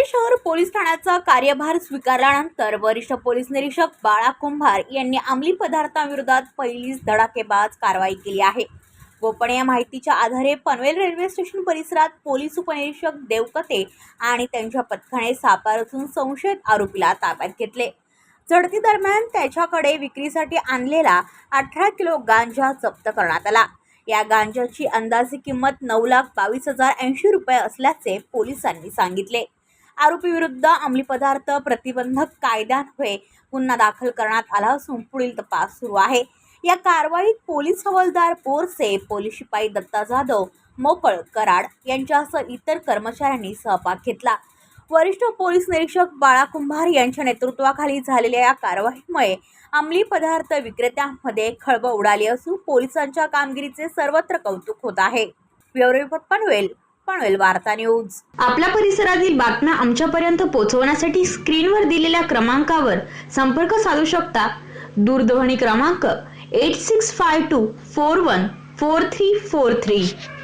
शहर पोलीस ठाण्याचा कार्यभार स्वीकारल्यानंतर वरिष्ठ पोलीस निरीक्षक बाळा कुंभार यांनी अंमली पदार्थांविरोधात पहिलीच धडाकेबाज कारवाई केली आहे। गोपनीय माहितीच्या आधारे पनवेल रेल्वे स्टेशन परिसरात पोलीस उपनिरीक्षक देवकते आणि त्यांच्या पथकाने सापळा रचून संशयित आरोपीला ताब्यात घेतले। झडती दरम्यान त्याच्याकडे विक्रीसाठी आणलेला 18 किलो गांजा जप्त करण्यात आला। या गांजाची अंदाजे किंमत 9,22,080 रुपये असल्याचे पोलिसांनी सांगितले। आरोपी विरुद्ध अंमली पदार्थ प्रतिबंधक कायद्यान्वये गुन्हा दाखल करण्यात आला असून पुढील तपास सुरू आहे। या कारवाईत पोलीस हवालदार बोरसे, पोलीस शिपाई दत्ता जाधव, मोकळ कराड यांच्यासह इतर कर्मचाऱ्यांनी सहभाग घेतला। वरिष्ठ पोलीस निरीक्षक बाळा कुंभार यांच्या नेतृत्वाखाली झालेल्या या कारवाईमुळे अंमली पदार्थ विक्रेत्यांमध्ये खळबळ उडाली असून पोलिसांच्या कामगिरीचे सर्वत्र कौतुक होत आहे। ब्युरो रिपोर्ट पनवेल वार्ता न्यूज। आपल्या परिसरातील बातम्या आमच्यापर्यंत पोहोचवण्यासाठी स्क्रीनवर दिलेल्या क्रमांकावर संपर्क साधू शकता। दूरध्वनी क्रमांक 8652414343।